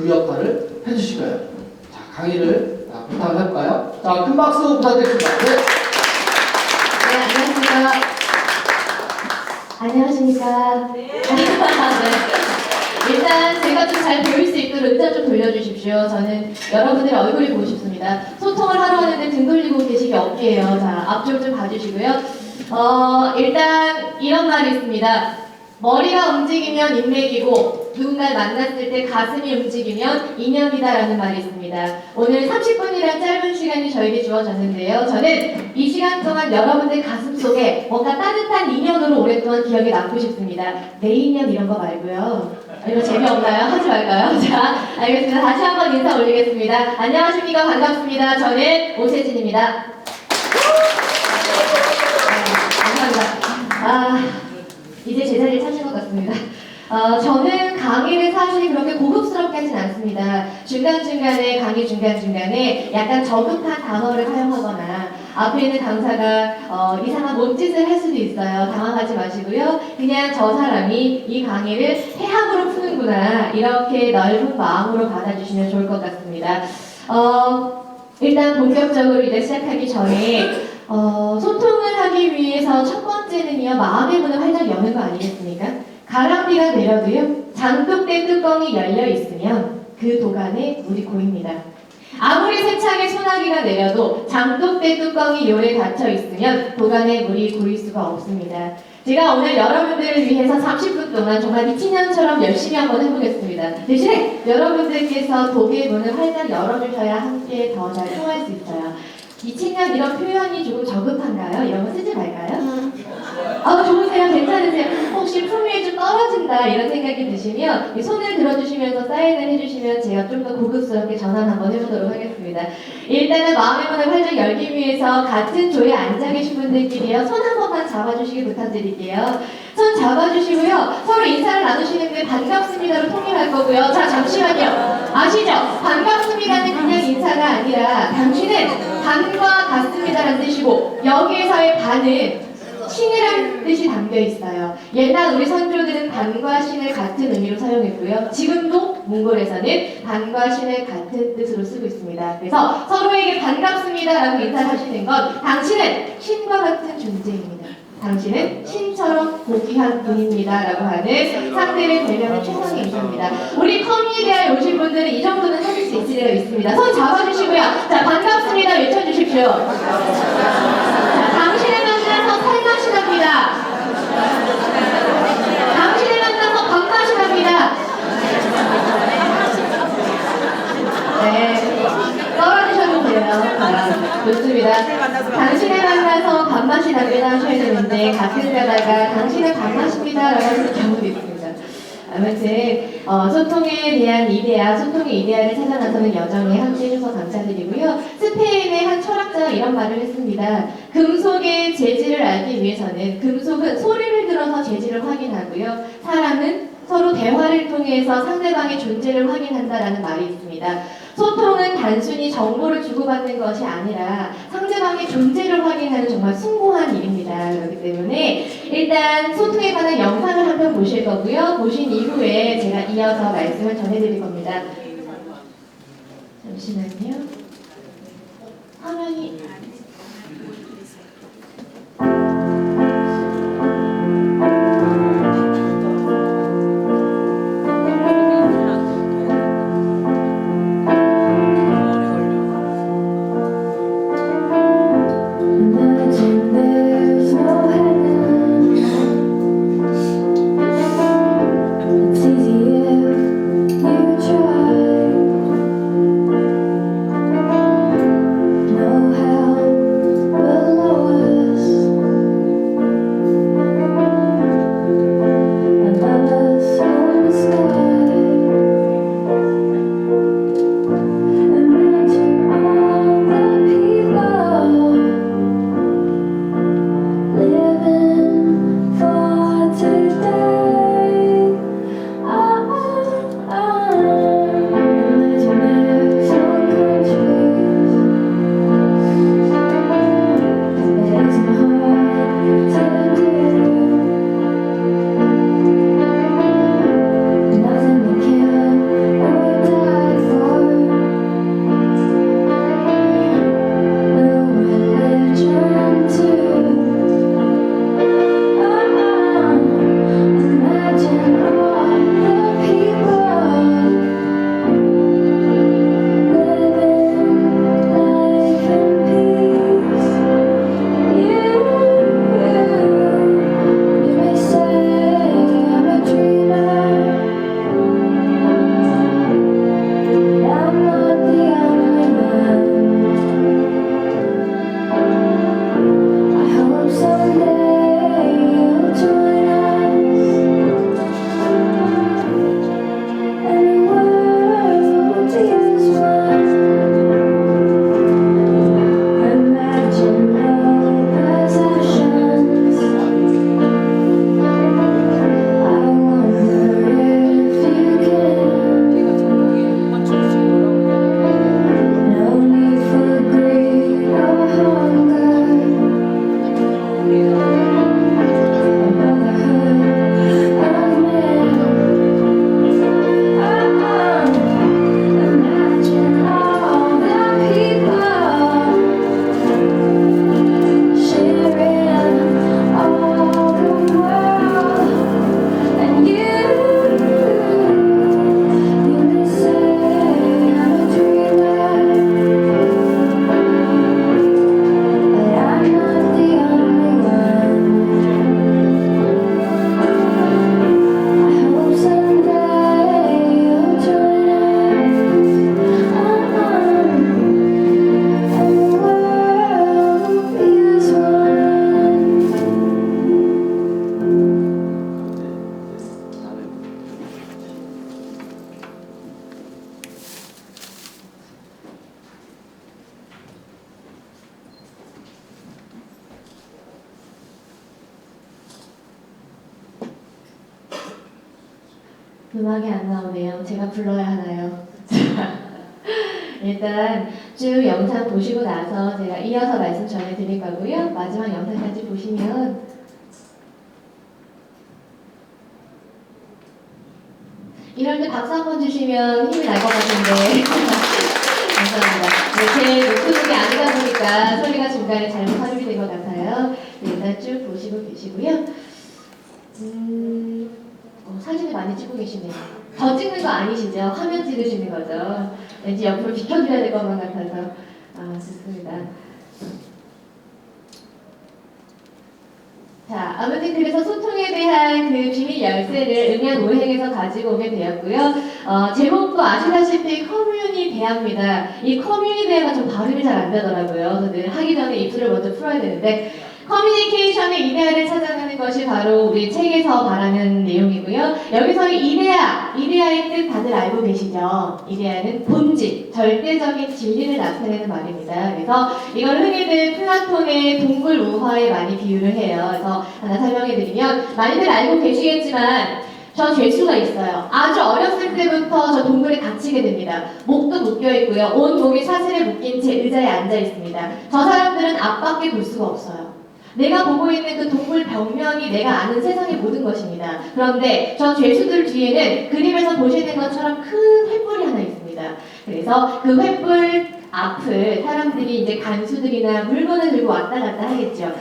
그 역할을 해주실 거예요. 자, 강의를 부탁을 해볼까요? 자, 큰 박수 부탁드립니다. 네. 네, 안녕하십니까. 안녕하십니까. 네. 일단 제가 좀 잘 보일 수 있도록 의자 좀 돌려주십시오. 저는 여러분들의 얼굴이 보고 싶습니다. 소통을 하러 왔는데 등 돌리고 계시기 없게요. 자, 앞쪽 좀 봐주시고요. 일단 이런 말이 있습니다. 머리가 움직이면 인맥이고 누군가를 만났을 때 가슴이 움직이면 인연이다라는 말이 있습니다. 오늘 30분이란 짧은 시간이 저에게 주어졌는데요. 저는 이 시간 동안 여러분들 가슴 속에 뭔가 따뜻한 인연으로 오랫동안 기억에 남고 싶습니다. 내 인연 이런 거 말고요. 이거 재미없나요? 하지 말까요? 자, 알겠습니다. 다시 한번 인사 올리겠습니다. 안녕하십니까? 반갑습니다. 저는 오세진입니다. 감사합니다. 이제 제 자리를 찾은 것 같습니다. 저는 강의를 사실 그렇게 고급스럽게 하진 않습니다. 중간중간에, 강의 중간중간에 약간 저급한 단어를 사용하거나 앞에 있는 강사가 이상한 몸짓을 할 수도 있어요. 당황하지 마시고요. 그냥 저 사람이 이 강의를 해학으로 푸는구나 이렇게 넓은 마음으로 받아주시면 좋을 것 같습니다. 일단 본격적으로 이제 시작하기 전에 소통을 하기 위해서 첫 번째는요, 마음의 문을 활짝 여는 거 아니겠습니까? 가랑비가 내려도요, 장독대 뚜껑이 열려 있으면 그 도간에 물이 고입니다. 아무리 세차게 소나기가 내려도 장독대 뚜껑이 요래 닫혀 있으면 도간에 물이 고일 수가 없습니다. 제가 오늘 여러분들을 위해서 30분 동안 정말 미친년처럼 열심히 한번 해보겠습니다. 대신에 여러분들께서 독의 문을 활짝 열어주셔야 함께 더 잘 통할 수 있어요. 미친년 이런 표현이 조금 저급한가요? 이런 거 쓰지 말까요? 좋으세요? 괜찮으세요? 혹시 품위에 좀 떨어진다 이런 생각이 드시면 손을 들어주시면서 사인을 해주시면 제가 좀 더 고급스럽게 전환 한번 해보도록 하겠습니다. 일단은 마음의 문을 활짝 열기 위해서 같은 조에 앉아 계신 분들끼리요, 손 한 번만 잡아주시기 부탁드릴게요. 손 잡아주시고요, 서로 인사를 나누시는데 반갑습니다로 통일할 거고요. 자, 잠시만요. 아시죠? 반갑습니다는 그냥 인사가 아니라 당신은 반과 같습니다라는 뜻이고 여기에서의 반은 신이라는 뜻이 담겨 있어요. 옛날 우리 선조들은 반과 신을 같은 의미로 사용했고요. 지금도 몽골에서는 반과 신을 같은 뜻으로 쓰고 있습니다. 그래서 서로에게 반갑습니다라고 인사를 하시는 건 당신은 신과 같은 존재입니다. 당신은 신처럼 고귀한 분입니다 라고 하는 상대를 대변하는 최선의 인사입니다. 우리 커뮤니에 대해 오신 분들은 이 정도는 하실 수 있으리라 믿습니다. 손 잡아주시고요. 자, 반갑습니다 외쳐주십시오. 자, 당신을 만나서 살맛이 납니다. 당신을 만나서 밥맛이 납니다. 네, 떨어지셔도 돼요. 좋습니다. 당신을 만나서 밥맛이 납니다 하셔야 되는데 가끔 가다가 당신의 밥맛입니다 라고 하시는 경우도 있습니다. 아무튼 소통에 대한 이데아, 소통의 이데아를 찾아 나서는 여정에 함께 해주셔서 감사드리고요. 스페인의 한 철학자가 이런 말을 했습니다. 금속의 재질을 알기 위해서는 금속은 소리를 들어서 재질을 확인하고요. 사람은 서로 대화를 통해서 상대방의 존재를 확인한다라는 말이 있습니다. 소통은 단순히 정보를 주고받는 것이 아니라 상대방의 존재를 확인하는 정말 숭고한 일입니다. 그렇기 때문에 일단 소통에 관한 영상을 한 편 보실 거고요. 보신 이후에 제가 이어서 말씀을 전해드릴 겁니다. 잠시만요. 화면이 Know how 음악이 안 나오네요. 제가 불러야 하나요? 일단 쭉 영상 보시고 나서 제가 이어서 말씀 전해드릴 거고요. 마지막 영상까지 보시면 이럴 때 박수 한번 주시면 힘이 날 것 같은데 감사합니다. 네, 제 노트북이 아니다 보니까 소리가 중간에 잘못 활용이 된 것 같아요. 네, 일단 쭉 보시고 계시고요. 사진을 많이 찍고 계시네요. 저 찍는 거 아니시죠? 화면 찍으시는 거죠? 왠지 옆으로 비켜드려야 될 것만 같아서. 좋습니다. 자, 아무튼 그래서 소통에 대한 그 비밀 열쇠를 음양오행에서 가지고 오게 되었고요. 제목도 아시다시피 커뮤니대화입니다. 이 커뮤니대화가 좀 발음이 잘 안 되더라고요. 저는 하기 전에 입술을 먼저 풀어야 되는데 커뮤니케이션의 이데아를 찾아가는 것이 바로 우리 책에서 말하는 내용이고요. 여기서 이데아의 뜻 다들 알고 계시죠? 이데아는 본질, 절대적인 진리를 나타내는 말입니다. 그래서 이걸 흔히들 플라톤의 동물 우화에 많이 비유를 해요. 그래서 하나 설명해드리면 많이들 알고 계시겠지만 저 죄수가 있어요. 아주 어렸을 때부터 저 동굴에 갇히게 됩니다. 목도 묶여 있고요. 온 몸이 사슬에 묶인 채 의자에 앉아 있습니다. 저 사람들은 앞밖에 볼 수가 없어요. 내가 보고 있는 그 동굴 벽면이 내가 아는 세상의 모든 것입니다. 그런데 저 죄수들 뒤에는 그림에서 보시는 것처럼 큰 횃불이 하나 있습니다. 그래서 그 횃불 앞을 사람들이 이제 간수들이나 물건을 들고 왔다 갔다 하겠죠.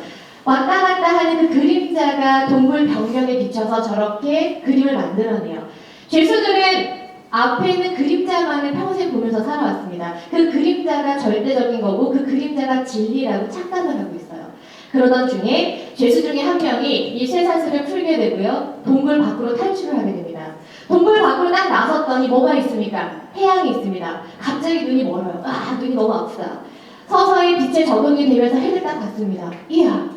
왔다 갔다 하는 그 그림자가 동굴 벽면에 비쳐서 저렇게 그림을 만들어내요. 죄수들은 앞에 있는 그림자만을 평생 보면서 살아왔습니다. 그 그림자가 절대적인 거고 그 그림자가 진리라고 착각을 하고 있어요. 그러던 중에 죄수 중에 한 명이 이 쇠사슬을 풀게 되고요. 동굴 밖으로 탈출을 하게 됩니다. 동굴 밖으로 딱 나섰더니 뭐가 있습니까? 태양이 있습니다. 갑자기 눈이 멀어요. 눈이 너무 아프다. 서서히 빛에 적응이 되면서 해를 딱 봤습니다. 이야,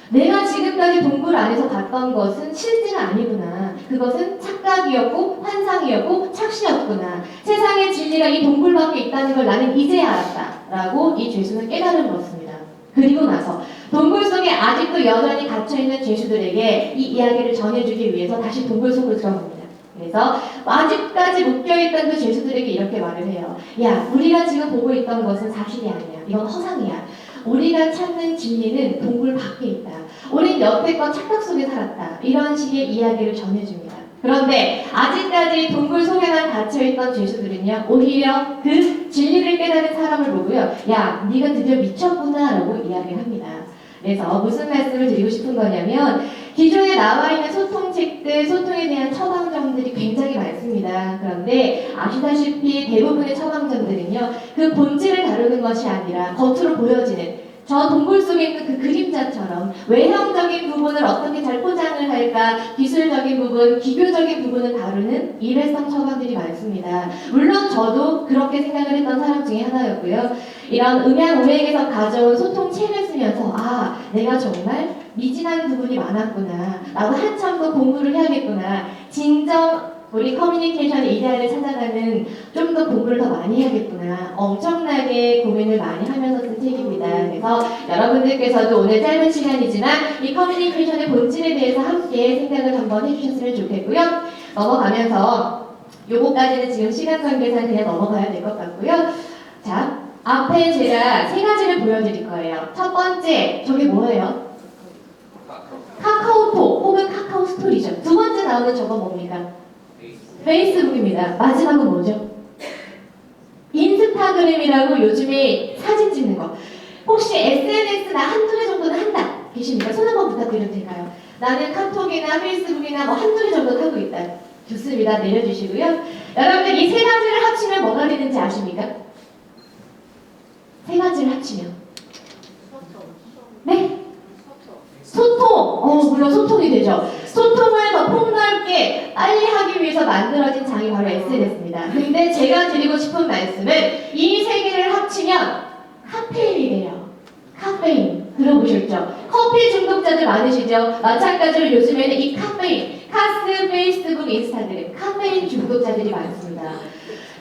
내가 지금까지 동굴 안에서 봤던 것은 실제가 아니구나. 그것은 착각이었고 환상이었고 착시였구나. 세상의 진리가 이 동굴 밖에 있다는 걸 나는 이제야 알았다. 라고 이 죄수는 깨달음을 얻습니다. 그리고 나서 동굴 속에 아직도 여전히 갇혀있는 죄수들에게 이 이야기를 전해주기 위해서 다시 동굴 속으로 들어갑니다. 그래서 아직까지 묶여있던 그 죄수들에게 이렇게 말을 해요. 야, 우리가 지금 보고 있던 것은 사실이 아니야. 이건 허상이야. 우리가 찾는 진리는 동굴 밖에 있다. 우린 여태껏 착각 속에 살았다. 이런 식의 이야기를 전해줍니다. 그런데 아직까지 동굴 속에만 갇혀있던 죄수들은요, 오히려 그 진리를 깨달은 사람을 보고요, 야, 네가 드디어 미쳤구나 라고 이야기를 합니다. 그래서 무슨 말씀을 드리고 싶은 거냐면 기존에 나와 있는 소통책들, 소통에 대한 처방전들이 굉장히 많습니다. 그런데 아시다시피 대부분의 처방전들은요, 그 본질을 다루는 것이 아니라 겉으로 보여지는 저 동굴 속에 있는 그 그림자처럼 외형적인 부분을 어떻게 잘 포장을 할까, 기술적인 부분, 기교적인 부분을 다루는 일회성 처방들이 많습니다. 물론 저도 그렇게 생각을 했던 사람 중에 하나였고요. 이런 음양오행에서 가져온 소통책을 쓰면서 내가 정말 미진한 부분이 많았구나. 나도 한참 더 공부를 해야겠구나. 진정 우리 커뮤니케이션의 이데아를 찾아가는 좀 더 공부를 더 많이 해야겠구나. 엄청나게 고민을 많이 하면서 쓴 책입니다. 그래서 여러분들께서도 오늘 짧은 시간이지만 이 커뮤니케이션의 본질에 대해서 함께 생각을 한번 해주셨으면 좋겠고요. 넘어가면서 요거까지는 지금 시간 관계상 그냥 넘어가야 될 것 같고요. 자, 앞에 제가 세 가지를 보여드릴 거예요. 첫 번째, 저게 뭐예요? 카카오톡 혹은 카카오 스토리죠. 두 번째 나오는 저거 뭡니까? 페이스북입니다. 마지막은 뭐죠? 인스타그램이라고 요즘에 사진 찍는 거. 혹시 SNS 나 한두 개 정도는 한다 계십니까? 손 한번 부탁드려도 될까요? 나는 카톡이나 페이스북이나 뭐 한두 개 정도 하고 있다. 좋습니다. 내려주시고요. 여러분들 이 세 가지를 합치면 뭐가 되는지 아십니까? 세 가지를 합치면 네? 소통! 물론 소통이 되죠. 소통을 더 폭넓게 빨리 하기 위해서 만들어진 장이 바로 SNS입니다. 근데 제가 드리고 싶은 말씀은 이 세 개를 합치면 카페인이래요. 카페인. 들어보셨죠? 커피 중독자들 많으시죠? 마찬가지로 요즘에는 이 카페인, 카스, 페이스북, 인스타그램, 카페인 중독자들이 많습니다.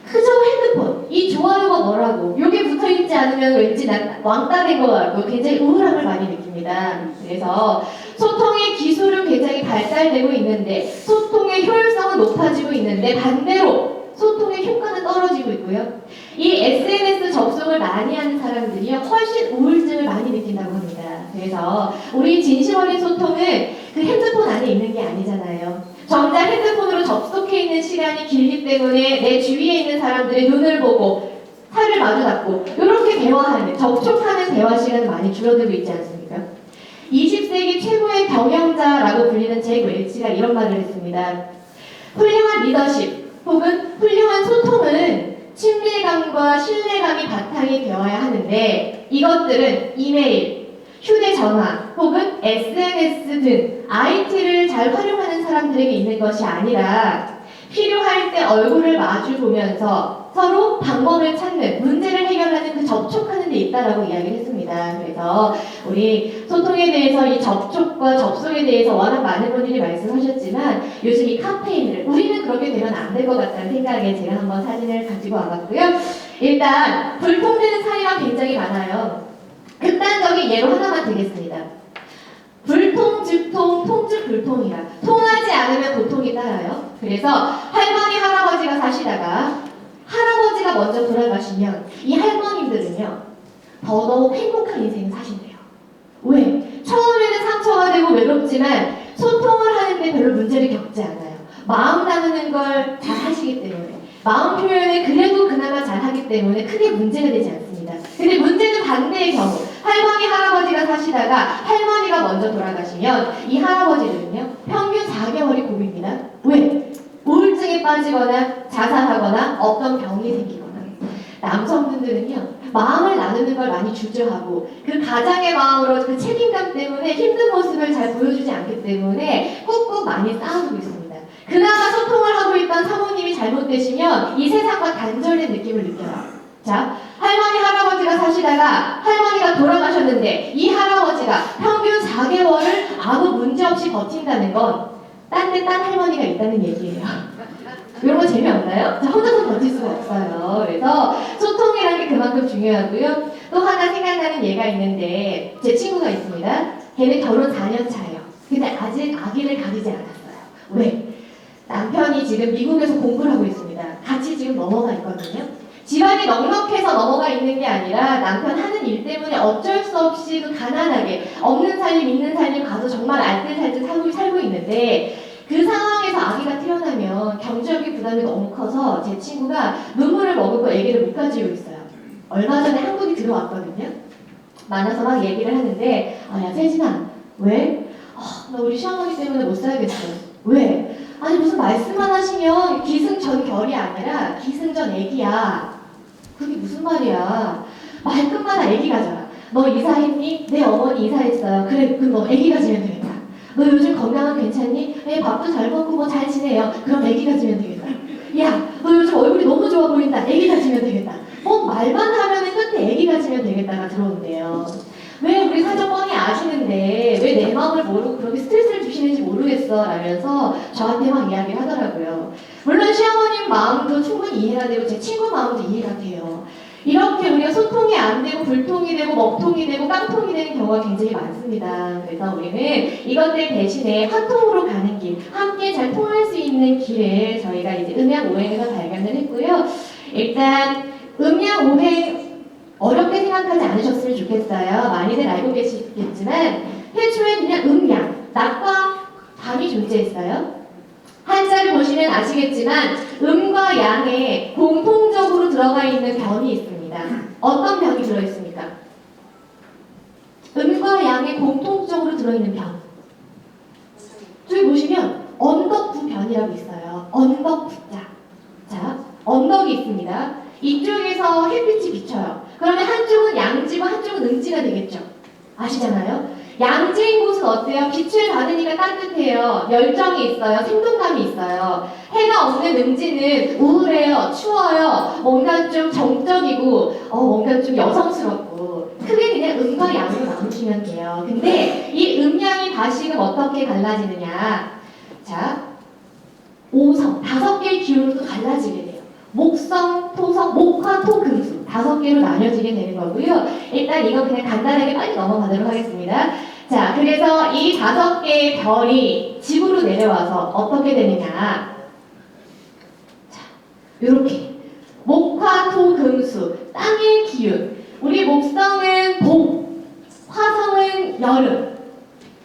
그저 핸드폰, 이 좋아요가 뭐라고, 요게 붙어있지 않으면 왠지 난 왕따 된 것 같고 굉장히 우울함을 많이 느낍니다. 그래서 소통의 기술은 굉장히 발달되고 있는데 소통의 효율성은 높아지고 있는데 반대로 소통의 효과는 떨어지고 있고요. 이 SNS 접속을 많이 하는 사람들이요 훨씬 우울증을 많이 느낀다고 합니다. 그래서 우리 진심 어린 소통은 그 핸드폰 안에 있는 게 아니잖아요. 정작 핸드폰으로 접속해 있는 시간이 길기 때문에 내 주위에 있는 사람들의 눈을 보고 살을 마주잡고 이렇게 대화하는, 접촉하는 대화 시간이 많이 줄어들고 있지 않습니까? 20세기 최고의 경영자라고 불리는 잭 웰치가 이런 말을 했습니다. 훌륭한 리더십 혹은 훌륭한 소통은 친밀감과 신뢰감이 바탕이 되어야 하는데 이것들은 이메일, 휴대전화 혹은 SNS 등 IT를 잘 활용하는 사람들에게 있는 것이 아니라 필요할 때 얼굴을 마주 보면서 서로 방법을 찾는, 문제를 해결하는 그 접촉하는 데 있다라고 이야기를 했습니다. 그래서 우리 소통에 대해서 이 접촉과 접속에 대해서 워낙 많은 분들이 말씀하셨지만 요즘 이 카페인을 우리는 그렇게 되면 안 될 것 같다는 생각에 제가 한번 사진을 가지고 와봤고요. 일단 불통되는 사례가 굉장히 많아요. 극단적인 예로 하나만 드리겠습니다. 불통, 즉통, 통즉 불통이라. 통하지 않으면 고통이 따라요. 그래서 할머니, 할아버지가 사시다가 할아버지가 먼저 돌아가시면 이 할머님들은요 더더욱 행복한 인생을 사신대요. 왜? 처음에는 상처가 되고 외롭지만 소통을 하는데 별로 문제를 겪지 않아요. 마음 나누는 걸 잘 하시기 때문에, 마음 표현을 그래도 그나마 잘 하기 때문에 크게 문제가 되지 않습니다. 근데 문제는 반대의 경우, 할머니, 할아버지가 사시다가 할머니가 먼저 돌아가시면 이 할아버지들은요 평균 4개월이 고비입니다. 왜? 우울증에 빠지거나 자살하거나 어떤 병이 생기거나. 남성분들은요 마음을 나누는 걸 많이 주저하고 그 가장의 마음으로 그 책임감 때문에 힘든 모습을 잘 보여주지 않기 때문에 꾹꾹 많이 쌓아두고 있습니다. 그나마 소통을 하고 있던 사모님이 잘못되시면 이 세상과 단절된 느낌을 느껴요. 자, 할머니, 할아버지가 사시다가 할머니가 돌아가셨는데 이 할아버지가 평균 4개월을 아무 문제 없이 버틴다는 건 딴 데 딴 할머니가 있다는 얘기예요. 이런 거 재미없나요? 자, 혼자서 버틸 수가 없어요. 그래서 소통이라는 게 그만큼 중요하고요. 또 하나 생각나는 예가 있는데 제 친구가 있습니다. 걔는 결혼 4년 차예요. 근데 아직 아기를 가지지 않았어요. 왜? 남편이 지금 미국에서 공부를 하고 있습니다. 같이 지금 넘어가 있거든요. 집안이 넉넉해서 넘어가 있는 게 아니라 남편 하는 일 때문에 어쩔 수 없이 그 가난하게 없는 살림 있는 살림 가서 정말 알뜰살뜰 살고 있는데 그 상황에서 아기가 태어나면 경제적인 부담이 너무 커서 제 친구가 눈물을 머금고 아기를 못 가지고 있어요. 얼마 전에 한국에 들어왔거든요. 만나서 막 얘기를 하는데 야 세진아 왜? 나 우리 시어머니 때문에 못 살겠어. 왜? 아니 무슨 말씀만 하시면 기승전결이 아니라 기승전 애기야. 그게 무슨 말이야. 말끝마다 애기 가져라. 너 이사했니? 네 어머니 이사했어요. 그래 그럼 너 애기 가지면 되겠다. 너 요즘 건강은 괜찮니? 네 밥도 잘 먹고 뭐 잘 지내요. 그럼 애기 가지면 되겠다. 야 너 요즘 얼굴이 너무 좋아 보인다. 애기 가지면 되겠다. 말만 하면은 끝에 애기 가지면 되겠다가 들어온대요. 왜 우리 사정 뻔히 아시는데 왜 내 마음을 모르고 그렇게 스트레스를 주시는지 모르겠어 라면서 저한테 막 이야기를 하더라고요. 물론 시어머님 마음도 충분히 이해가 되고 제 친구 마음도 이해가 돼요. 이렇게 우리가 소통이 안 되고 불통이 되고 먹통이 되고 깡통이 되는 경우가 굉장히 많습니다. 그래서 우리는 이것들 대신에 화통으로 가는 길, 함께 잘 통할 수 있는 길을 저희가 이제 음양오행에서 발견을 했고요. 일단 음양오행 어렵게 생각하지 않으셨으면 좋겠어요. 많이들 알고 계시겠지만 태초에 그냥 음양, 낮과 밤이 존재했어요. 한자를 보시면 아시겠지만 음과 양에 공통적으로 들어가 있는 변이 있습니다. 어떤 변이 들어있습니까? 음과 양에 공통적으로 들어있는 변. 저기 보시면 언덕구변이라고 있어요. 언덕구자. 자, 언덕이 있습니다. 이쪽에서 햇빛이 비쳐요. 그러면 한쪽은 양지고 한쪽은 음지가 되겠죠. 아시잖아요? 양지인 곳은 어때요? 빛을 받으니까 따뜻해요. 열정이 있어요. 생동감이 있어요. 해가 없는 음지는 우울해요. 추워요. 뭔가 좀 정적이고 뭔가 좀 여성스럽고 크게 그냥 음과 양으로 나누시면 돼요. 근데 이 음양이 다시금 어떻게 갈라지느냐. 자, 5성, 5개의 기운으로 갈라지게 돼요. 목성, 토성, 목화, 토, 금수 5개로 나뉘어지게 되는 거고요. 일단 이거 그냥 간단하게 빨리 넘어가도록 하겠습니다. 자, 그래서 이 5개의 별이 지구로 내려와서 어떻게 되느냐. 자, 요렇게. 목화, 토, 금수, 땅의 기운. 우리 목성은 봄, 화성은 여름,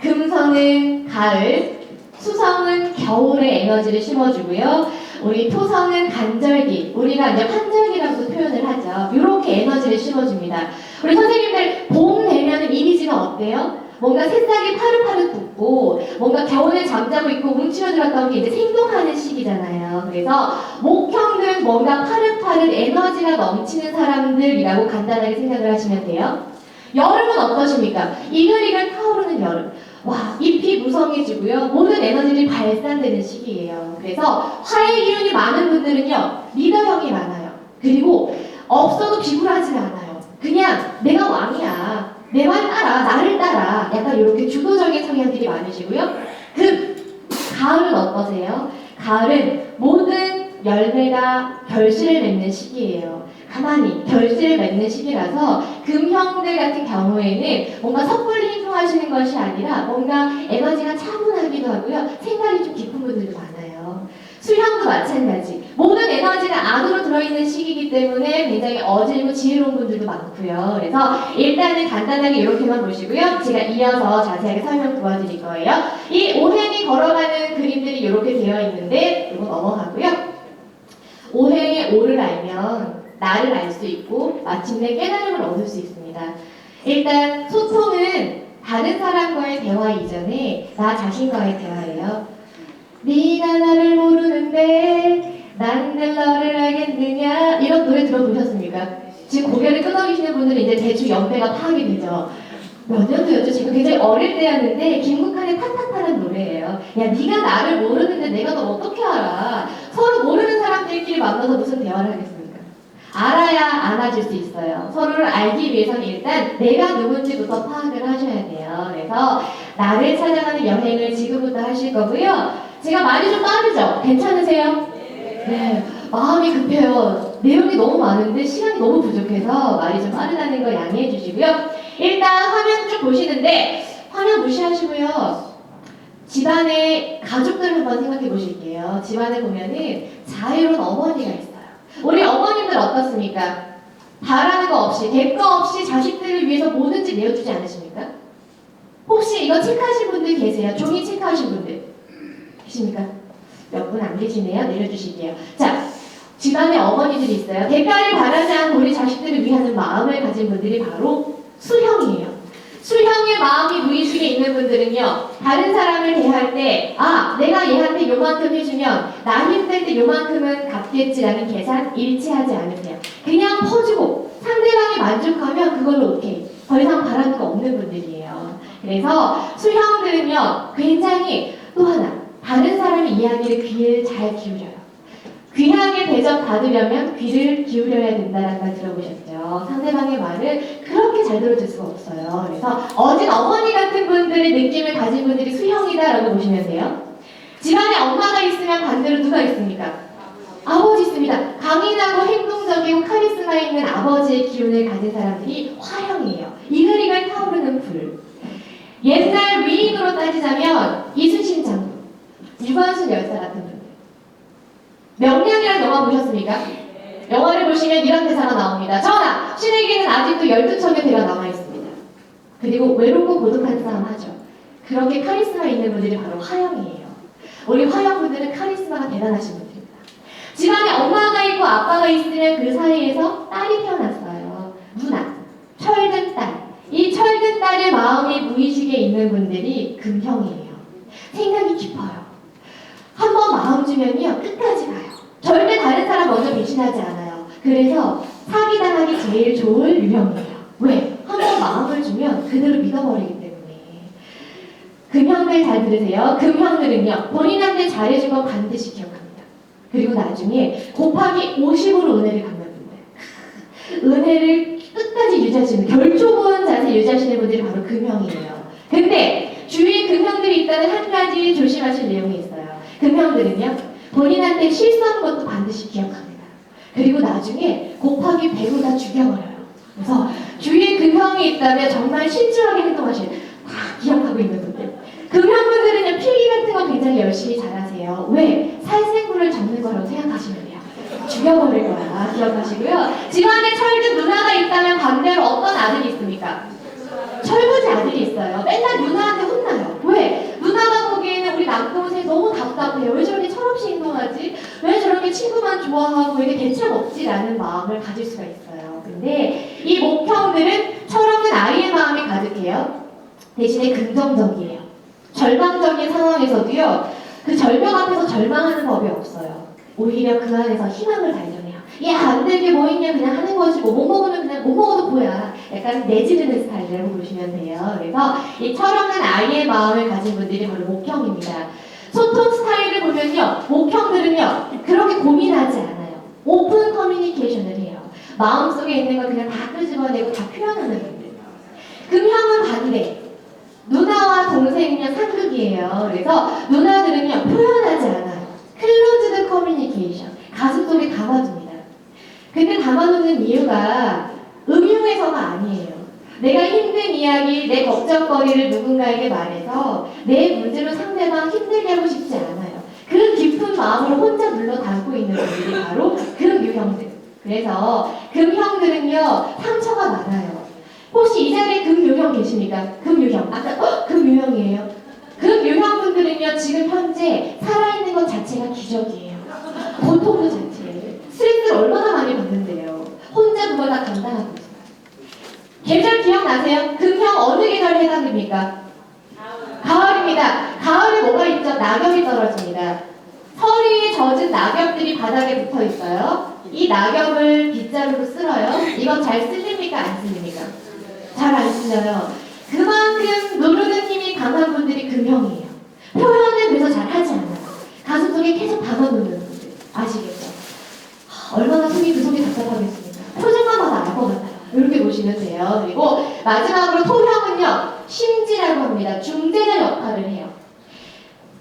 금성은 가을, 수성은 겨울에 에너지를 심어주고요. 우리 토성은 간절기, 우리가 이제 환절기라고도 표현을 하죠. 이렇게 에너지를 심어줍니다. 우리 선생님들 봄 되면 이미지가 어때요? 뭔가 새싹이 파릇파릇 돋고 뭔가 겨울에 잠자고 있고 움츠러들었던 게 이제 생동하는 시기잖아요. 그래서 목형은 뭔가 파릇파릇 에너지가 넘치는 사람들이라고 간단하게 생각을 하시면 돼요. 여름은 어떠십니까? 이글이글 타오르는 여름. 와, 잎이 무성해지고요. 모든 에너지들이 발산되는 시기예요. 그래서 화의 기운이 많은 분들은요, 리더형이 많아요. 그리고 없어도 비굴하지가 않아요. 그냥 내가 왕이야. 내 말 따라, 나를 따라. 약간 이렇게 주도적인 성향들이 많으시고요. 가을은 어떠세요? 가을은 모든 열매가 결실을 맺는 시기예요. 가만히 결실을 맺는 시기라서 금형들 같은 경우에는 뭔가 섣불리 행동하시는 것이 아니라 뭔가 에너지가 차분하기도 하고요. 생각이 좀 깊은 분들도 많아요. 수형도 마찬가지. 모든 에너지가 안으로 들어있는 시기이기 때문에 굉장히 어질고 지혜로운 분들도 많고요. 그래서 일단은 간단하게 이렇게만 보시고요. 제가 이어서 자세하게 설명 도와드릴 거예요. 이 오행이 걸어가는 그림들이 이렇게 되어 있는데 이거 넘어가고요. 오행의 오를 알면 나를 알 수 있고 마침내 깨달음을 얻을 수 있습니다. 일단 소통은 다른 사람과의 대화 이전에 나 자신과의 대화예요. 네가 나를 모르는데 난 늘 너를 알겠느냐, 이런 노래 들어보셨습니까? 지금 고개를 끄덕이시는 분들은 이제 대충 연배가 파악이 되죠. 몇 년도였죠? 지금 굉장히 어릴 때였는데 김국환의 탓탓하는 노래예요. 야, 네가 나를 모르는데 내가 너 어떻게 알아? 서로 모르는 사람들끼리 만나서 무슨 대화를 하겠습니까? 알아야 안아줄 수 있어요. 서로를 알기 위해서는 일단 내가 누군지부터 파악을 하셔야 돼요. 그래서 나를 찾아가는 여행을 지금부터 하실 거고요. 제가 말이 좀 빠르죠? 괜찮으세요? 네. 마음이 급해요. 내용이 너무 많은데 시간이 너무 부족해서 말이 좀 빠르다는 거 양해해 주시고요. 일단 화면 쭉 보시는데 화면 무시하시고요. 집안의 가족들을 한번 생각해 보실게요. 집안에 보면은 자유로운 어머니가 있어요. 우리 어머님들 어떻습니까? 바라는 거 없이, 될 거 없이 자식들을 위해서 뭐든지 내어주지 않으십니까? 혹시 이거 체크하신 분들 계세요? 종이 체크하신 분들 계십니까? 몇 분 안 계시네요. 내려주실게요. 자, 집안에 어머니들이 있어요. 대가를 바라지 않고 우리 자식들을 위하는 마음을 가진 분들이 바로 수형이에요. 수형의 마음이 무의식에 있는 분들은요, 다른 사람을 대할 때, 아, 내가 얘한테 요만큼 해주면 나 힘들 때 요만큼은 갚겠지라는 계산 일치하지 않으세요. 그냥 퍼주고 상대방이 만족하면 그걸로 오케이. 더 이상 바라는 거 없는 분들이에요. 그래서 수형들은요, 굉장히 또 하나, 다른 사람의 이야기를 귀를 잘 기울여요. 귀하게 대접받으려면 귀를 기울여야 된다는 걸 들어보셨죠? 상대방의 말을 그렇게 잘 들어줄 수가 없어요. 그래서 어진 어머니 같은 분들의 느낌을 가진 분들이 수형이다라고 보시면 돼요. 집안에 엄마가 있으면 반대로 누가 있습니까? 아버지 있습니다. 강인하고 행동적이고 카리스마 있는 아버지의 기운을 가진 사람들이 화형이에요. 이글이글 타오르는 불. 옛날 위인으로 따지자면 이순신 장군, 유관순 열사 같은 분들. 명량이라는 영화 보셨습니까? 영화를 보시면 이런 대사가 나옵니다. 전하! 신에게는 아직도 12척의 배가 남아있습니다. 그리고 외롭고 고독한 싸움 하죠. 그렇게 카리스마 있는 분들이 바로 화형이에요. 우리 화형분들은 카리스마가 대단하신 분들입니다. 집안에 엄마가 있고 아빠가 있으면 그 사이에서 딸이 태어났어요. 누나, 철든 딸. 이 철든 딸의 마음이 무의식에 있는 분들이 금형이에요. 생각이 깊어요. 한번 마음 주면요, 끝까지 가요. 절대 다른 사람 먼저 배신하지 않아요. 그래서 사기당하기 제일 좋은 유형이에요. 왜? 한번 마음을 주면 그대로 믿어버리기 때문에. 금형들 잘 들으세요. 금형들은요, 본인한테 잘해주면 반드시 기억합니다. 그리고 나중에 곱하기 50으로 은혜를 갚는 분들. 은혜를 끝까지 유지하시는, 결조부은 자세 유지하시는 분들이 바로 금형이에요. 근데 주위에 금형들이 있다는 한 가지 조심하실 내용이 있어요. 금형들은요, 본인한테 실수한 것도 반드시 기억합니다. 그리고 나중에 곱하기 100으로 다 죽여버려요. 그래서 주위에 금형이 있다면 정말 신중하게 행동하시는, 다 기억하고 있는 분들. 금형분들은요, 필기 같은 거 굉장히 열심히 잘하세요. 왜? 살생부를 적는 거라고 생각하시면 돼요. 죽여버릴 거야. 기억하시고요. 집안에 철든 누나가 있다면 반대로 어떤 아들이 있습니까? 철부지 아들이 있어요. 맨날 누나한테 혼나요. 왜? 누나가 보기에는 우리 남동생이 너무 답답해요. 왜 저렇게 철없이 행동하지? 왜 저렇게 친구만 좋아하고 이게 대책 없지? 라는 마음을 가질 수가 있어요. 근데 이 목형들은 철없는 아이의 마음이 가득해요. 대신에 긍정적이에요. 절망적인 상황에서도요, 그 절벽 앞에서 절망하는 법이 없어요. 오히려 그 안에서 희망을 발견해요. 야, 안 되게 뭐 있냐, 그냥 하는 거지. 뭐 못 먹으면 그냥 못 먹어도 뭐야. 약간 내지르는 스타일이라고 보시면 돼요. 그래서 이 철없는 아이의 마음을 가진 분들이 바로 목형입니다. 소통 스타일을 보면요, 목형들은요, 그렇게 고민하지 않아요. 오픈 커뮤니케이션을 해요. 마음속에 있는 걸 그냥 다 끄집어내고 다 표현하는 분들. 금형은 반대. 누나와 동생은요, 상극이에요. 그래서 누나들은요, 표현하지 않아요. 클로즈드 커뮤니케이션. 가슴속에 담아둡니다. 근데 담아놓는 이유가 음흉해서가 아니에요. 내가 힘든 이야기, 내 걱정거리를 누군가에게 말해서 내 문제로 상대방 힘들게 하고 싶지 않아요. 그 깊은 마음을 혼자 눌러 담고 있는 분들이 바로 금유형들. 그래서 금형들은요, 상처가 많아요. 혹시 이 자리에 금유형 계십니까? 금유형. 아까 금유형이에요. 금유형분들은요, 지금 현재 살아있는 것 자체가 기적이에요. 고통도 자체예요. 스트레스를 얼마나 많이 받는데요. 혼자 그걸 다 감당하고 있어요. 계절 기억나세요? 금형 어느 계절에 해당됩니까? 가을입니다. 가을에 뭐가 있죠? 낙엽이 떨어집니다. 서리에 젖은 낙엽들이 바닥에 붙어 있어요. 이 낙엽을 빗자루로 쓸어요. 이거 잘 쓸립니까? 안 쓸립니까? 잘 안 쓸려요. 그만큼 누르는 힘이 강한 분들이 금형이에요. 표현을 그래서 잘 하지 않아요. 가슴속에 계속 담아놓는 분들. 아시겠죠? 얼마나 속이 그 속이 답답하겠습니까? 표정만 봐도 알 것 같아요. 이렇게 보시면 돼요. 그리고 마지막으로 토형은요, 심지라고 합니다. 중재자 역할을 해요.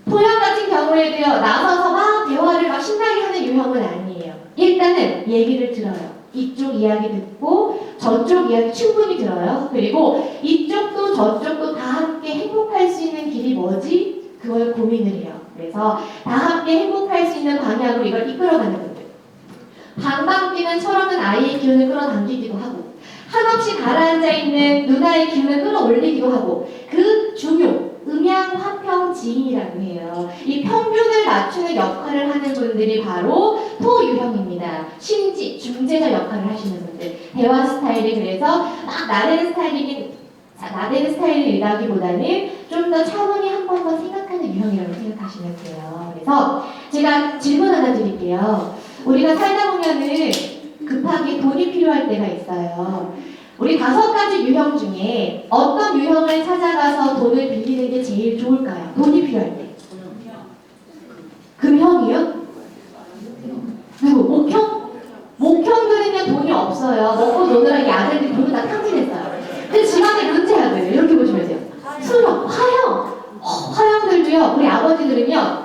토형 같은 경우에도요, 나서서 막 대화를 막 신나게 하는 유형은 아니에요. 일단은 얘기를 들어요. 이쪽 이야기 듣고 저쪽 이야기 충분히 들어요. 그리고 이쪽도 저쪽도 다 함께 행복할 수 있는 길이 뭐지? 그걸 고민을 해요. 그래서 다 함께 행복할 수 있는 방향으로 이걸 이끌어가는 분들. 방방 뛰는 철없는 아이의 기운을 끌어당기기도 하고, 한없이 가라앉아 있는 누나의 기운을 끌어올리기도 하고, 그 중요 음양 화평 지인이라고 해요. 이 평균을 맞추는 역할을 하는 분들이 바로 토유형입니다. 심지 중재자 역할을 하시는 분들. 대화 스타일이 그래서 막 나대는 스타일이라기보다는 좀 더 차분히 한 번 더 생각하는 유형이라고 생각하시면 돼요. 그래서 제가 질문 하나 드릴게요. 우리가 살다 보면은 급하게 돈이 필요할 때가 있어요. 우리 5가지 유형 중에 어떤 유형을 찾아가서 돈을 빌리는 게 제일 좋을까요? 돈이 필요할 때. 금형이요? 누구? 목형? 목형들은요, 돈이 없어요. 먹고 노느라 이 아들들이 돈을 다 탕진했어요. 근데 집안에 문제아들 이렇게 보시면 돼요. 수령, 화형. 화형들도요, 우리 아버지들은요,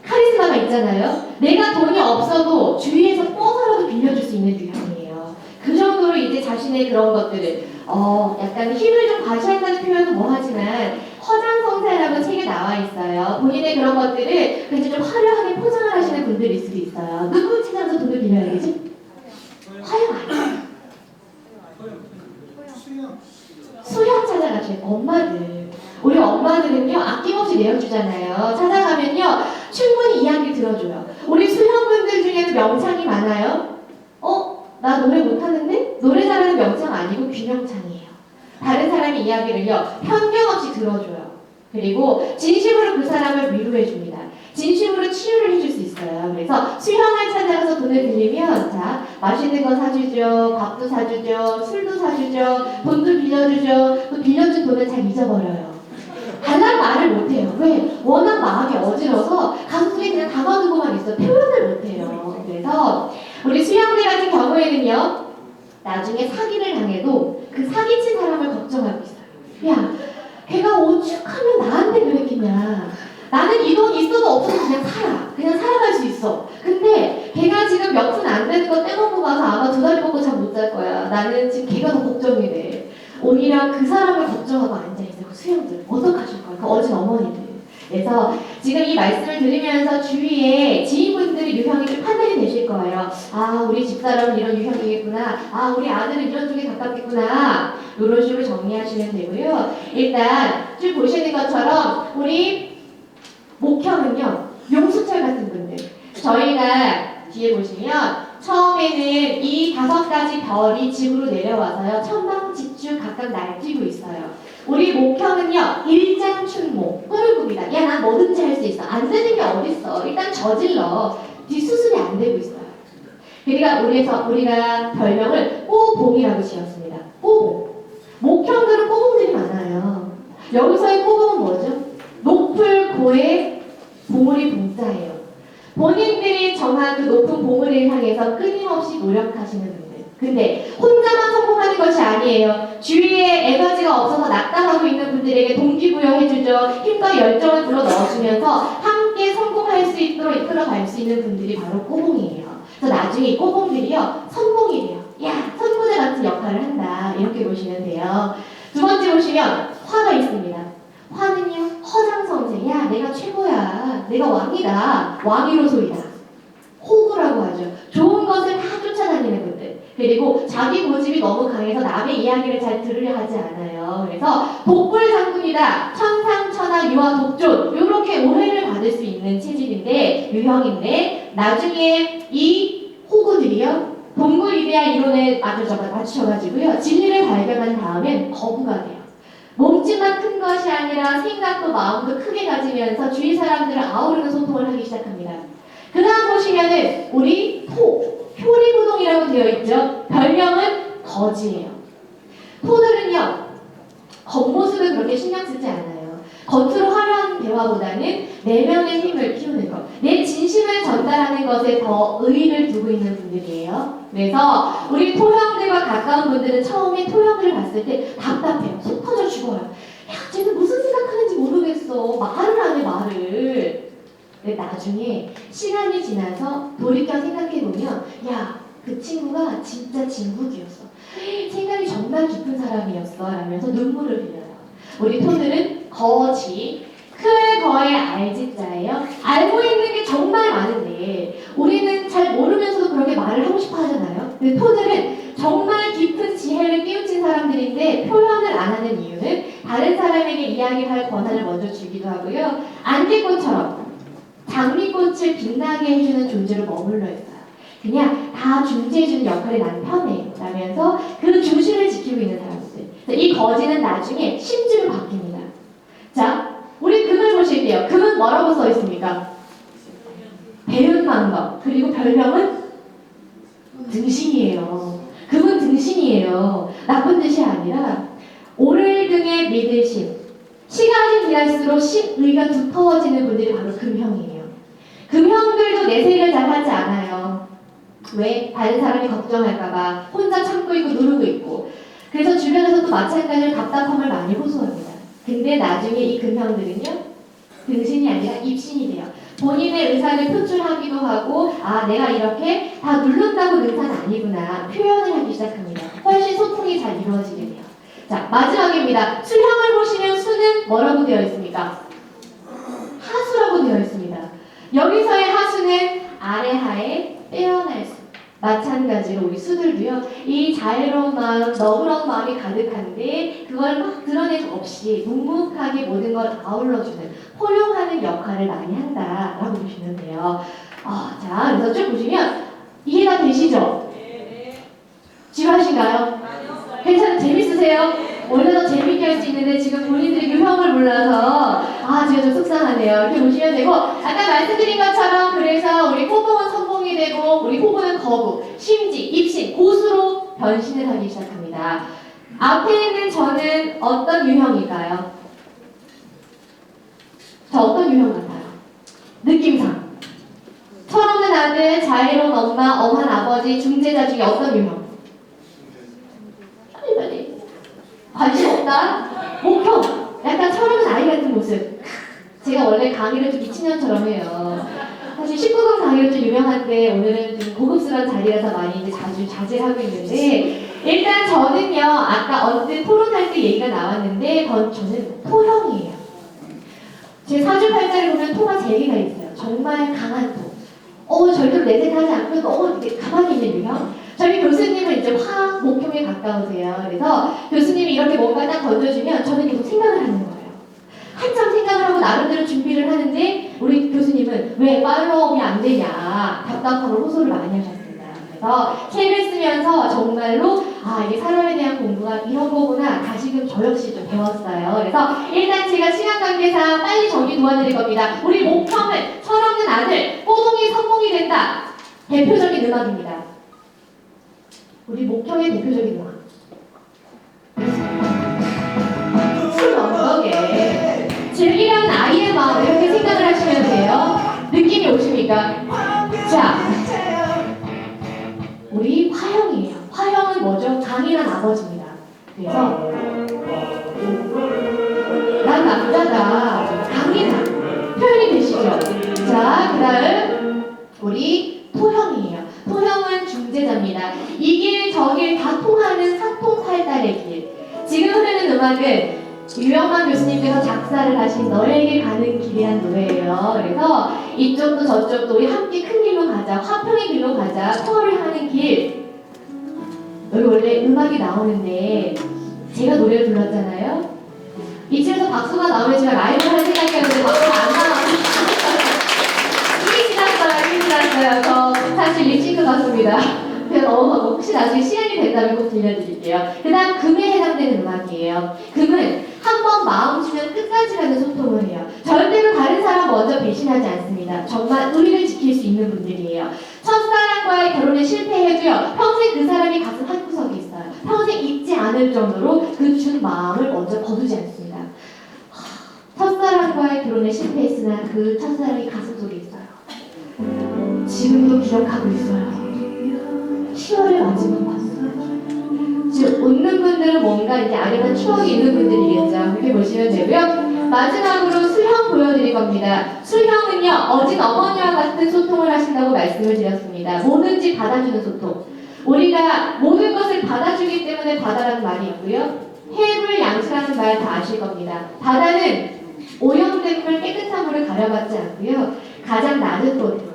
카리스마가 있잖아요. 내가 돈이 없어도 주위에서 뽀사라도 빌려줄 수 있는 유형이에요. 그 정도로 이제 자신의 그런 것들을 약간 힘을 좀 과시한다는 표현은 뭐하지만 허장성사라고 책에 나와 있어요. 본인의 그런 것들을 굉장히 좀 화려하게 포장을 하시는 분들일 수도 있어요. 누구 찾아서 돈을 빌려야 되지? 화형 아니에요. 수형 찾아가셔요. 엄마들. 우리 엄마들은요, 아낌없이 내어주잖아요. 찾아가면요, 충분히 이야기 들어줘요. 우리 수형분들 중에는 명창이 많아요. 나 노래 못하는데? 노래 잘하는 명창 아니고 귀명창이에요. 다른 사람의 이야기를요, 편견 없이 들어줘요. 그리고 진심으로 그 사람을 위로해줍니다. 진심으로 치유를 해줄 수 있어요. 그래서 수형을 찾아가서 돈을 빌리면, 자, 맛있는 거 사주죠, 밥도 사주죠, 술도 사주죠, 돈도 빌려주죠. 또 빌려준 돈을 잘 잊어버려요. 달란 말을 못해요. 왜? 워낙 마음이 어지러워서 가슴속에 그냥 담아두고만 있어요. 표현을 못해요. 그래서 우리 수영대 같은 경우에는요, 나중에 사기를 당해도 그 사기친 사람을 걱정하고 있어요. 야, 걔가 오죽하면 나한테 그랬겠냐. 나는 이 돈 있어도 없어도 그냥 살아갈 수 있어. 근데 걔가 지금 몇 푼 안 되는 거 떼먹고 가서 아마 2달 먹고 잠 못 잘 거야. 나는 지금 걔가 더 걱정이 돼. 오히려 그 사람을 걱정하고 앉아있어요. 그 수영들 어떡하실 거예요? 그 어진 어머니들. 그래서 지금 이 말씀을 들으면서 주위에 지인분들이 유형이 좀 판단이 되실 거예요. 아, 우리 집사람은 이런 유형이겠구나. 아, 우리 아들은 이런 쪽에 가깝겠구나. 이런 식으로 정리하시면 되고요. 일단 쭉 보시는 것처럼 우리 목형은요, 용수철 같은 분들. 저희가 뒤에 보시면 처음에는 이 5가지 별이 집으로 내려와서요, 천방지축 각각 날뛰고 있어요. 우리 목형은요, 일장춘모, 꿈을 꿉니다. 야, 난 뭐든지 할 수 있어. 안 되는 게 어딨어. 일단 저질러. 뒷수술이 안 되고 있어요. 그러니까 우리가 별명을 꼬봉이라고 지었습니다. 꼬봉. 목형들은 꼬봉들이 많아요. 여기서의 꼬봉은 뭐죠? 높을 고의 봉우리 봉자예요. 본인들이 정한 그 높은 봉우리를 향해서 끊임없이 노력하시는 분들. 근데 혼자만 성공하는 것이 아니에요. 주위에 에너지가 없어서 낙담하고 있는 분들에게 동기부여해주죠. 힘과 열정을 불러 넣어주면서 함께 성공할 수 있도록 이끌어갈 수 있는 분들이 바로 꼬봉이에요. 그래서 나중에 이 꼬봉들이요, 선봉이 돼요. 야, 선구자 같은 역할을 한다. 이렇게 보시면 돼요. 두 번째 보시면 화가 있습니다. 화는요, 허장성세. 야, 내가 최고야. 내가 왕이다. 왕이로소이다. 호구라고 하죠. 좋은 것을 다 쫓아다니는 분들. 그리고 자기 고집이 너무 강해서 남의 이야기를 잘 들으려 하지 않아요. 그래서 독불장군이다. 천상천하 유아 독존. 이렇게 오해를 받을 수 있는 체질인데, 유형인데, 나중에 이 호구들이요, 동물 이데아 이론에 맞추셔가지고요, 진리를 발견한 다음엔 거부가 돼요. 몸집만 큰 것이 아니라 생각도 마음도 크게 가지면서 주위 사람들을 아우르는 소통을 하기 시작합니다. 그 다음 보시면은 우리 표리부동이라고 되어 있죠. 별명은 거지예요. 토들은요, 겉모습을 그렇게 신경 쓰지 않아요. 겉으로 화려한 대화보다는 내면의 힘을 키우는 것, 내 진심을 전달하는 것에 더 의의를 두고 있는 분들이에요. 그래서 우리 토형들과 가까운 분들은 처음에 토형들을 봤을 때 답답해요. 속 터져 죽어요. 야, 쟤는 무슨 생각하는지 모르겠어. 말을 안 해, 말을. 근데 나중에 시간이 지나서 돌이켜 생각해보면, 야, 그 친구가 진짜 진국이었어. 생각이 정말 깊은 사람이었어. 라면서 눈물을 흘려요. 우리 토들은 거지, 클 거의 알지자예요. 알고 있는 게 정말 많은데 우리는 잘 모르면서도 그렇게 말을 하고 싶어 하잖아요. 근데 토들은 정말 깊은 지혜를 깨우친 사람들인데 표현을 안 하는 이유는 다른 사람에게 이야기를 할 권한을 먼저 주기도 하고요. 안개꽃처럼 장미꽃을 빛나게 해주는 존재로 머물러 있어요. 그냥 다 중재해주는 역할이 나는 편해 라면서 그 중심을 지키고 있는 사람들. 이 거지는 나중에 심지로 바뀝니다. 자, 우리 금을 보실게요. 금은 뭐라고 써 있습니까? 배은망덕. 그리고 별명은 등신이에요. 금은 등신이에요. 나쁜 뜻이 아니라 오를 등에 믿을 신. 시간이 지날수록 신의가 두터워지는 분들이 바로 금형이에요. 금형들도 내색을 잘 하지 않아요. 왜? 다른 사람이 걱정할까봐 혼자 참고 있고 누르고 있고. 그래서 주변에서도 마찬가지로 답답함을 많이 호소합니다. 근데 나중에 이 금형들은요, 등신이 아니라 입신이 돼요. 본인의 의사를 표출하기도 하고, 아, 내가 이렇게 다 누른다고 능사는 아니구나. 표현을 하기 시작합니다. 훨씬 소통이 잘 이루어지게 돼요. 자, 마지막입니다. 수형을 보시면 수는 뭐라고 되어 있습니까? 하수라고 되어 있습니다. 여기서의 하수는 아래 하에 빼어날 수. 마찬가지로 우리 수들도요, 이 자애로운 마음, 너그러운 마음이 가득한데 그걸 막 드러내기 없이 묵묵하게 모든 걸 아울러주는, 포용하는 역할을 많이 한다라고 보시면 돼요. 자, 그래서 쭉 보시면 이해가 되시죠? 지루하신가요? 재밌으세요? 원래 더 재밌게 할 수 있는데 지금 본인들이 유형을 몰라서 제가 좀 속상하네요. 이렇게 보시면 되고, 아까 말씀드린 것처럼 그래서 우리 꼬봉은 선봉이 되고 우리 호구는 거구, 심지, 입신, 고수로 변신을 하기 시작합니다. 앞에 있는 저는 어떤 유형일까요? 저 어떤 유형 같아요? 느낌상 철없는 아들, 자애로운 엄마, 엄한 아버지, 중재자 중에 어떤 유형? 빨리 관심 없다? 목형! 약간 철없는 아이 같은 모습. 제가 원래 강의를 좀 미친년처럼 해요. 사실 19금 강의로 좀 유명한데 오늘은 좀 고급스러운 자리라서 많이 이제 자주 자제하고 있는데 일단 저는요 아까 언뜻 토론할 때 얘기가 나왔는데 저는 토형이에요. 제 사주팔자를 보면 토가 3개가 있어요. 정말 강한 토. 절대로 내색하지 않고 너무 이렇게 가만히 있는 유형. 저희 교수님은 이제 화학 목형에 가까우세요. 그래서 교수님이 이렇게 뭔가 딱 던져주면 저는 계속 생각을 하는 거예요. 한참 생각을 하고 나름대로 준비를 하는데 우리 교수님은 왜 팔로우업이 안 되냐 답답함을 호소를 많이 하셨습니다. 그래서 책을 쓰면서 정말로 이게 사람에 대한 공부가 이런 거구나 다시금 저 역시 좀 배웠어요. 그래서 일단 제가 시간 관계상 빨리 정리 도와드릴 겁니다. 우리 목형은 철없는 아들 꼬동이 성공이 된다. 대표적인 음악입니다. 우리 목형의 대표적인 음악. 술 언덕에 즐기려는 아이의 마음 이렇게 생각을 하시면 돼요. 느낌이 오십니까? 자, 우리 화형이에요. 화형은 뭐죠? 강인한 아버지입니다. 그래서 난 남자다. 강인한 표현이 되시죠? 자, 그 다음 우리 토형이에요. 토형은 중재자입니다. 이 길 저 길 다 통하는 사통팔달의 길. 지금 흐르는 음악은 유영만 교수님께서 작사를 하신 너에게 가는 길이란 노래예요. 그래서 이쪽도 저쪽도 우리 함께 큰 길로 가자, 화평의 길로 가자, 투어를 하는 길. 여기 원래 음악이 나오는데 제가 노래를 불렀잖아요. 이쯤에서 박수가 나오면 제가 라이브 하는 생각이었는데 박수가 안 나와서 힘이 지났어요. 저 사실 립싱크 같습니다. 그래서 혹시 나중에 시간이 된다면 꼭 들려드릴게요. 그 다음 금에 해당되는 음악이에요. 금은 한 번 마음 주면 끝까지 가는 소통을 해요. 절대로 다른 사람 먼저 배신하지 않습니다. 정말 의리를 지킬 수 있는 분들이에요. 첫사랑과의 결혼에 실패해도요. 평생 그 사람이 가슴 한구석에 있어요. 평생 잊지 않을 정도로 그 준 마음을 먼저 거두지 않습니다. 첫사랑과의 결혼에 실패했으나 그 첫사랑이 가슴 속에 있어요. 지금도 기억하고 있어요. 10월의 마지막 봤어요. 지금 웃는 분들은 뭔가 이제 아련한 추억이 있는 분들이겠죠. 그렇게 보시면 되고요. 마지막으로 수형 보여드릴 겁니다. 수형은요, 어진 어머니와 같은 소통을 하신다고 말씀을 드렸습니다. 뭐든지 받아주는 소통. 우리가 모든 것을 받아주기 때문에 바다라는 말이 있고요. 해물 양수라는 말 다 아실 겁니다. 바다는 오염된 물, 깨끗한 물을 가려받지 않고요. 가장 낮은 곳,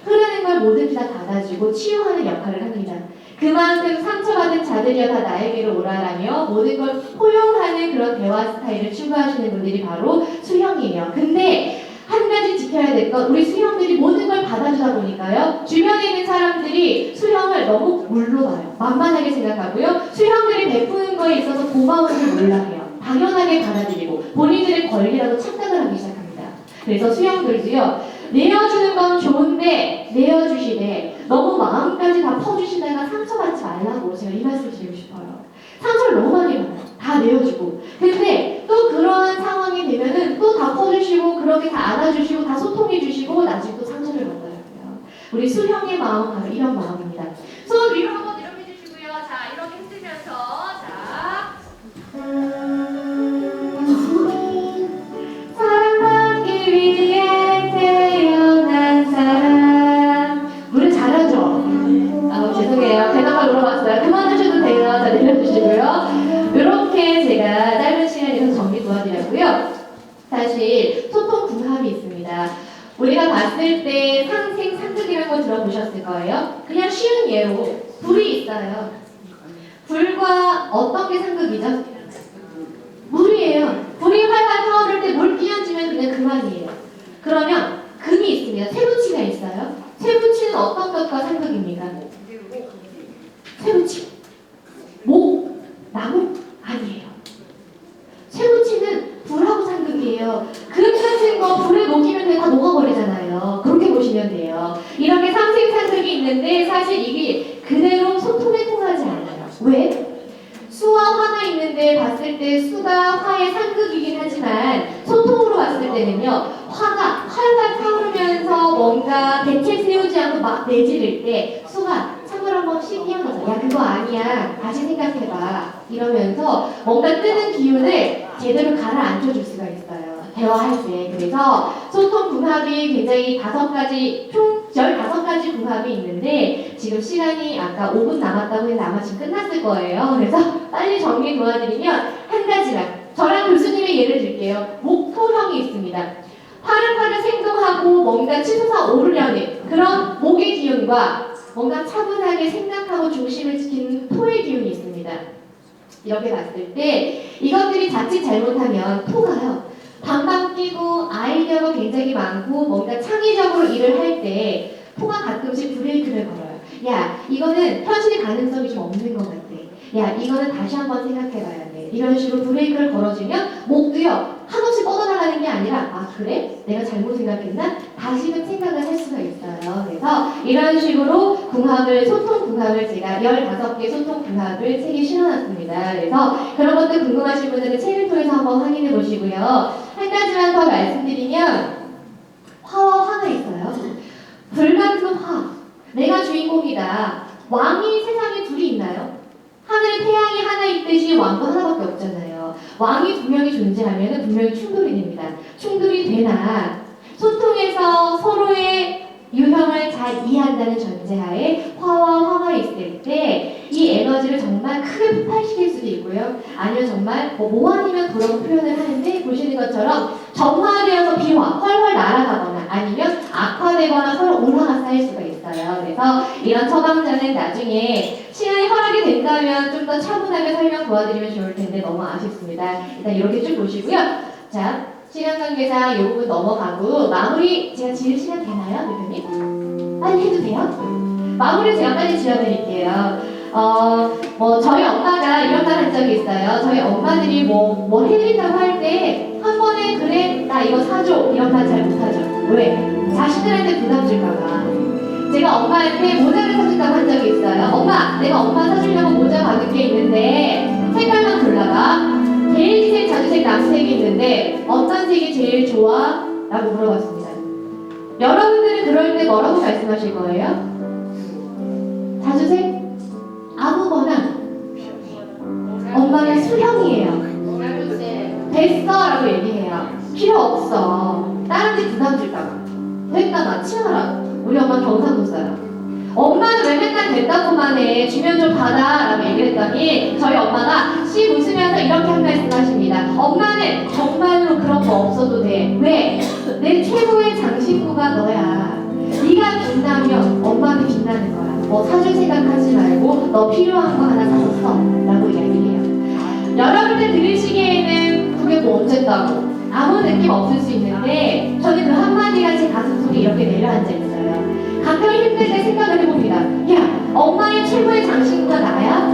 흐르는 걸 뭐든지 다 받아주고 치유하는 역할을 합니다. 그만큼 상처받은 자들이여 다 나에게로 오라라며 모든 걸 포용하는 그런 대화 스타일을 추구하시는 분들이 바로 수형이에요. 근데 한 가지 지켜야 될 건 우리 수형들이 모든 걸 받아주다 보니까요. 주변에 있는 사람들이 수형을 너무 물로 봐요. 만만하게 생각하고요. 수형들이 베푸는 거에 있어서 고마운 줄 몰라해요. 당연하게 받아들이고 본인들의 권리라고 착각을 하기 시작합니다. 그래서 수형들도요. 내어주는 건 좋은데 내어주시되 너무 마음까지 다 퍼주시다가 상처받지 말라고 제가 이 말씀을 드리고 싶어요. 상처를 너무 많이 받아요. 다 내어주고. 근데 또 그러한 상황이 되면은 또 다 퍼주시고 그렇게 다 안아주시고 다 소통해주시고 나중에 또 상처를 받더라고요. 우리 수형의 마음은 바로 이런 마음입니다. 손 위로 한번 이렇게 해주시고요. 자 이렇게 흔들면서 자 사랑받기 위해 태어난 사람. 노래 잘하죠? 죄송해요. 대답을 물어봤어요. 그만하셔도 돼요. 자 내려주시고요. 이렇게 제가 짧은 시간에서 정리 도와드렸고요. 사실 소통 궁합이 있습니다. 우리가 봤을 때 상생, 상극이라는 거 들어보셨을 거예요. 그냥 쉬운 예로 불이 있어요. 불과 어떤 게 상극이죠? 물이에요. 불이 활활 타오를 때 물 끼얹으면 그냥 그만이에요. 그러면 금이 있습니다. 쇠붙이가 있어요. 쇠붙이는 어떤 것과 상극입니까? 쇠붙이. 목, 나무? 아니에요. 쇠붙이는 불하고 상극이에요. 금 같은 거 불에 녹이면 그냥 다 녹아버리잖아요. 그렇게 보시면 돼요. 이렇게 상생상극이 있는데 사실 이게 그대로 소통에 통하지 않아요. 왜? 수와 화가 있는데 봤을 때 수가 화의 상극이긴 하지만 소통으로 봤을 때는요. 화가 활활 타오르면서 뭔가 대책 세우지 않고 막 내지를 때 수가 창을 한번 씻기한 거죠. 야 그거 아니야. 다시 생각해봐. 이러면서 뭔가 뜨는 기운을 제대로 가라앉혀줄 수가 있어요. 대화할 때. 그래서 소통 궁합이 굉장히 5가지, 총 15가지 궁합이 있는데 지금 시간이 아까 5분 남았다고 해서 아마 지금 끝났을 거예요. 그래서 빨리 정리 도와드리면 한 가지만 저랑 교수님의 예를 들게요. 목토형이 있습니다. 파릇파릇 생동하고 뭔가 치솟아 오르려는 그런 목의 기운과 뭔가 차분하게 생각하고 중심을 지키는 토의 기운이 있습니다. 이렇게 봤을 때 이것들이 자칫 잘못하면 토가요. 방방 끼고 아이디어가 굉장히 많고 뭔가 창의적으로 일을 할 때 토가 가끔씩 브레이크를 걸어요. 야, 이거는 현실 가능성이 좀 없는 것 같아. 야, 이거는 다시 한번 생각해봐야 돼. 이런 식으로 브레이크를 걸어주면 목도요 한없이 뻗어나가는 게 아니라 아 그래? 내가 잘못 생각했나? 다시금 생각을 할 수가 있어요. 그래서 이런 식으로 궁합을 소통 궁합을 제가 15개 소통 궁합을 책에 실어놨습니다. 그래서 그런 것들 궁금하신 분들은 책을 통해서 한번 확인해 보시고요. 한 가지만 더 말씀드리면 화와 화가 있어요. 불같은 화. 내가 주인공이다. 왕이 세상에 둘이 있나요? 하늘에 태양이 하나 있듯이 왕도 하나밖에 없잖아요. 왕이 2명이 존재하면 분명히 충돌이 됩니다. 충돌이 되나 소통에서 서로의 유형을 잘 이해한다는 전제하에 화와 화가 있을 때 이 에너지를 정말 크게 폭발시킬 수도 있고요. 아니면 정말 뭐 아니면 도라고 표현을 하는데 보시는 것처럼 정화되어서 비화, 훨훨 날아가거나 아니면 악화되거나 서로 오화가 쌓일 수가 있어요. 그래서 이런 처방전은 나중에 시간이 허락이 된다면 좀 더 차분하게 설명 도와드리면 좋을 텐데 너무 아쉽습니다. 일단 이렇게 쭉 보시고요. 자, 시간 관계상 이 부분 넘어가고 마무리 제가 지을 시간 되나요, 대표님? 빨리 해도 돼요? 마무리 제가 빨리 지어드릴게요. 저희 엄마가 이런 말 한 적이 있어요. 저희 엄마들이 뭐 해드린다고 할 때 한 번에 그래 나 이거 사줘 이런 말 잘 못하죠. 왜? 자식들한테 부담 줄까봐. 제가 엄마한테 모자를 사준다고 한 적이 있어요. 엄마, 내가 엄마 사주려고 모자 받은 게 있는데 색깔만 골라봐. 베이지색, 자주색, 남색이 있는데 어떤 색이 제일 좋아? 라고 물어봤습니다. 여러분들은 그럴 때 뭐라고 말씀하실 거예요? 자주색? 아무거나. 엄마는 수형이에요. 됐어 라고 얘기해요. 필요 없어. 다른 데 부담 줄까봐. 됐다 나 치워라. 우리 엄마 경상도 사람. 엄마는 왜 맨날 됐다고만 해. 주면 좀 받아 라고 얘기를 했더니 저희 엄마가 씩 웃으면서 이렇게 한 말씀 하십니다. 엄마는 정말로 그런 거 없어도 돼. 왜? 내 최고의 장신구가 너야. 네가 빛나면 엄마는 빛나는 거야. 뭐 사줄 생각하지 말고 너 필요한 거 하나 사서 써 라고 이야기해요. 여러분들 들으시기에는 그게 뭐 어쨌다고 아무 느낌 없을 수 있는데 저는 그 한마디가 제 가슴속에 이렇게 내려앉아 있어요. 가끔 힘들 때 생각을 해봅니다. 야, 엄마의 최고의 장신구가 나야?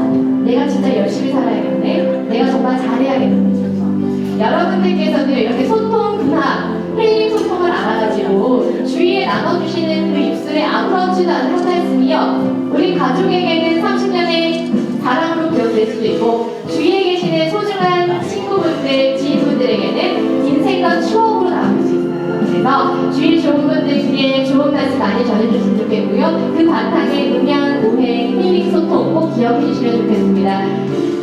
내가 진짜 열심히 살아야겠네. 내가 정말 잘해야겠네. 여러분들께서도 이렇게 소통 근합, 힐링 소통을 알아가지고 주위에 나눠주시는 그 입술에 아무렇지도 않은 한 말씀이요. 우리 가족에게는 30년의 사랑으로 기억될 수도 있고 주위에 계시는 소중한 친구분들, 지인분들에게는 인생과 추억으로 남을 수 있어요. 그래서 주위 좋은 분들께 좋은 말씀 많이 전해주시면 좋겠고요. 그 바탕에 음양, 우회, 힐링 소통 꼭 기억해 주시면 좋겠습니다.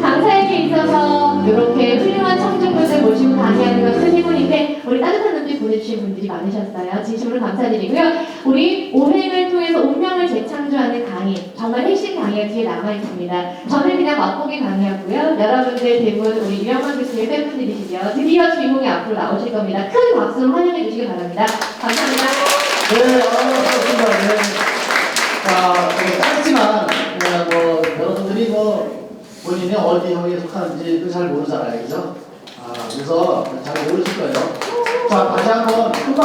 강사에게 있어서 이렇게 훌륭한 청중분들 모시고 강의하는 건 큰 행운인데 우리 따뜻한 눈빛 보내주신 분들이 많으셨어요. 진심으로 감사드리고요. 우리 오행을 통해서 운명을 재창조하는 강의, 정말 핵심 강의가 뒤에 남아있습니다. 저는 그냥 맛보기 강의하고요. 여러분들 대부분 우리 유영만 교수님 팬분들이시죠. 드디어 주인공이 앞으로 나오실 겁니다. 큰 박수로 환영해 주시기 바랍니다. 감사합니다. 네, 그렇습니다. 네. 자, 짧지만, 여러분들이 본인이 어디 형에 속하는지 잘 모르잖아요. 그죠? 그래서 잘 모르실 거예요. 자, 다시 한번 큰 박수.